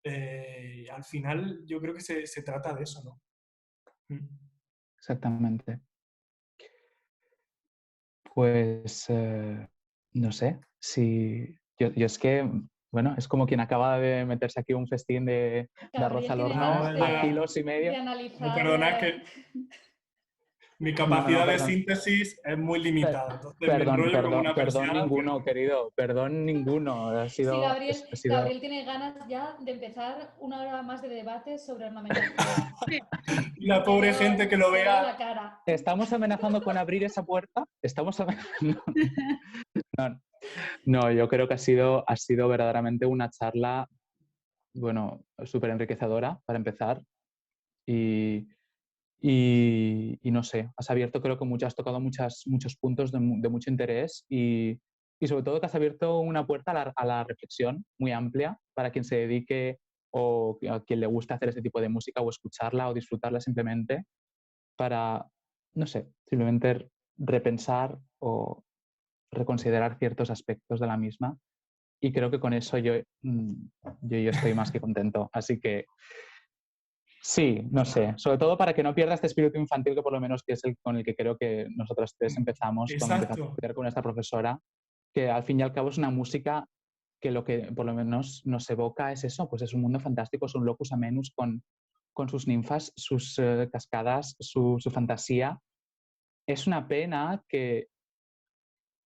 [SPEAKER 2] Al final yo creo que se trata de eso, ¿no?
[SPEAKER 1] Exactamente. Pues no sé, si yo es que, bueno, es como quien acaba de meterse aquí un festín de arroz al horno a kilos y medio.
[SPEAKER 4] De analizar,
[SPEAKER 2] Perdona que mi capacidad de síntesis es muy limitada, entonces me enrollo como una
[SPEAKER 1] perdón
[SPEAKER 2] persiana.
[SPEAKER 1] ninguno, querido, perdón ninguno. Ha sido,
[SPEAKER 4] sí, Gabriel tiene ganas ya de empezar 1 hora más de debate sobre ornamentación.
[SPEAKER 2] Y la pobre gente que lo vea.
[SPEAKER 4] La cara.
[SPEAKER 1] ¿Estamos amenazando con abrir esa puerta? No, yo creo que ha sido verdaderamente una charla, bueno, súper enriquecedora para empezar. Y no sé, creo que has tocado muchos puntos de mucho interés y sobre todo que has abierto una puerta a la reflexión muy amplia para quien se dedique o a quien le gusta hacer este tipo de música o escucharla o disfrutarla simplemente para, no sé, simplemente repensar o reconsiderar ciertos aspectos de la misma. Y creo que con eso yo estoy más que contento. Así que sí, no sé. Sobre todo para que no pierda este espíritu infantil que por lo menos que es el con el que creo que nosotras tres empezamos cuando empezamos a estudiar con esta profesora, que al fin y al cabo es una música que lo que por lo menos nos evoca es eso, pues es un mundo fantástico, es un locus amenus con sus ninfas, sus cascadas, su fantasía. Es una pena que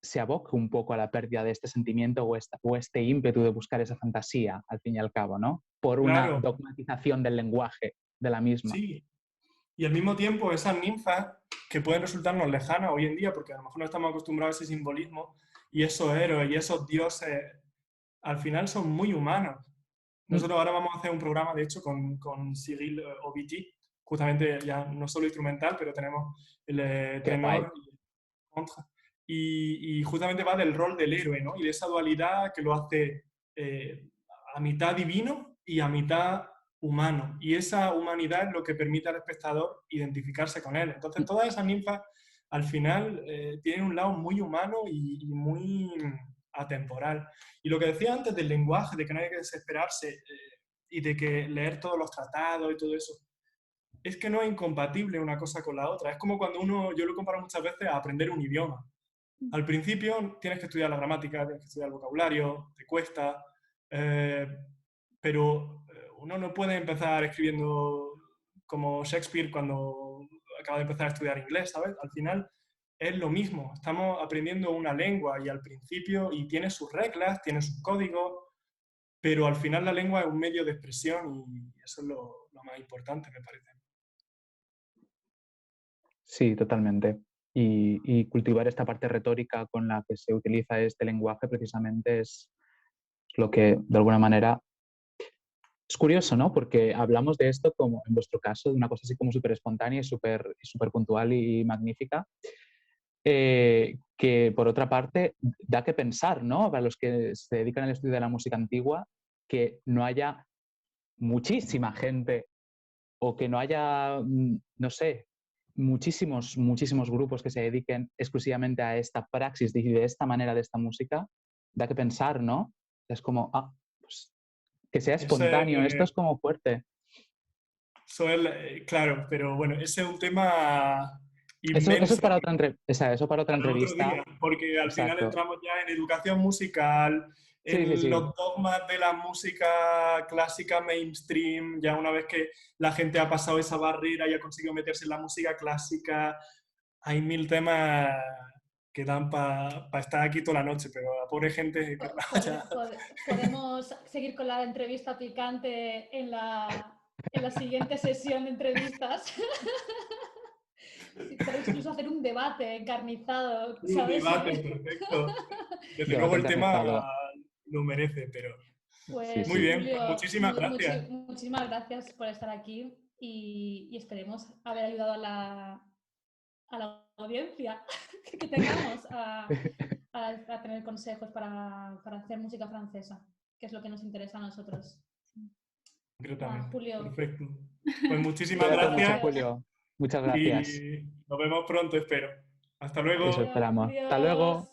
[SPEAKER 1] se aboque un poco a la pérdida de este sentimiento o este ímpetu de buscar esa fantasía, al fin y al cabo, ¿no? Por una dogmatización del lenguaje de la misma.
[SPEAKER 2] Sí, y al mismo tiempo esas ninfas que pueden resultarnos lejanas hoy en día, porque a lo mejor no estamos acostumbrados a ese simbolismo, y esos héroes y esos dioses, al final son muy humanos. Nosotros ahora vamos a hacer un programa, de hecho, con Cyril Obiti, justamente ya no solo instrumental, pero tenemos el tenor y el contra. Y justamente va del rol del héroe, ¿no? Y de esa dualidad que lo hace a mitad divino y a mitad humano. Y esa humanidad es lo que permite al espectador identificarse con él. Entonces, todas esas ninfas, al final, tienen un lado muy humano y muy atemporal. Y lo que decía antes del lenguaje, de que no hay que desesperarse y de que leer todos los tratados y todo eso, es que no es incompatible una cosa con la otra. Es como cuando yo lo comparo muchas veces a aprender un idioma. Al principio tienes que estudiar la gramática, tienes que estudiar el vocabulario, te cuesta, pero uno no puede empezar escribiendo como Shakespeare cuando acaba de empezar a estudiar inglés, ¿sabes? Al final es lo mismo, estamos aprendiendo una lengua y al principio, y tiene sus reglas, tiene sus códigos, pero al final la lengua es un medio de expresión y eso es lo más importante, me parece.
[SPEAKER 1] Sí, totalmente. Y cultivar esta parte retórica con la que se utiliza este lenguaje precisamente es lo que, de alguna manera, es curioso, ¿no? Porque hablamos de esto como, en vuestro caso, de una cosa así como súper espontánea y súper puntual y magnífica, que por otra parte da que pensar, ¿no? Para los que se dedican al estudio de la música antigua, que no haya muchísima gente o que no haya, no sé, muchísimos grupos que se dediquen exclusivamente a esta praxis de esta manera de esta música, da que pensar, ¿no? Es como, pues que sea espontáneo, esto es como fuerte.
[SPEAKER 2] Claro, pero bueno, ese es un tema inmenso.
[SPEAKER 1] Eso es para otra entrevista.
[SPEAKER 2] Otro día, porque al final entramos ya en educación musical,
[SPEAKER 1] Sí.
[SPEAKER 2] los dogmas de la música clásica mainstream, ya una vez que la gente ha pasado esa barrera y ha conseguido meterse en la música clásica, hay 1000 temas que dan para estar aquí toda la noche, pero la pobre gente que vaya.
[SPEAKER 4] Podemos seguir con la entrevista picante en la siguiente sesión de entrevistas. Sí, podemos incluso hacer un debate encarnizado,
[SPEAKER 2] Un
[SPEAKER 4] ¿sabes?
[SPEAKER 2] debate, perfecto. Desde
[SPEAKER 1] Debate
[SPEAKER 2] luego el tema
[SPEAKER 1] encarnizado.
[SPEAKER 2] lo merece, pero...
[SPEAKER 4] Pues,
[SPEAKER 2] Muy bien,
[SPEAKER 4] Julio,
[SPEAKER 2] pues muchísimas gracias.
[SPEAKER 4] muchísimas gracias por estar aquí y esperemos haber ayudado a la audiencia que tengamos a tener consejos para hacer música francesa, que es lo que nos interesa a nosotros.
[SPEAKER 2] Concretamente.
[SPEAKER 4] Julio.
[SPEAKER 2] Perfecto. Pues muchísimas
[SPEAKER 1] Cuídate mucho,
[SPEAKER 2] gracias
[SPEAKER 1] Julio. Muchas gracias.
[SPEAKER 2] y nos vemos pronto, espero. Hasta luego.
[SPEAKER 1] Eso esperamos. Hasta luego.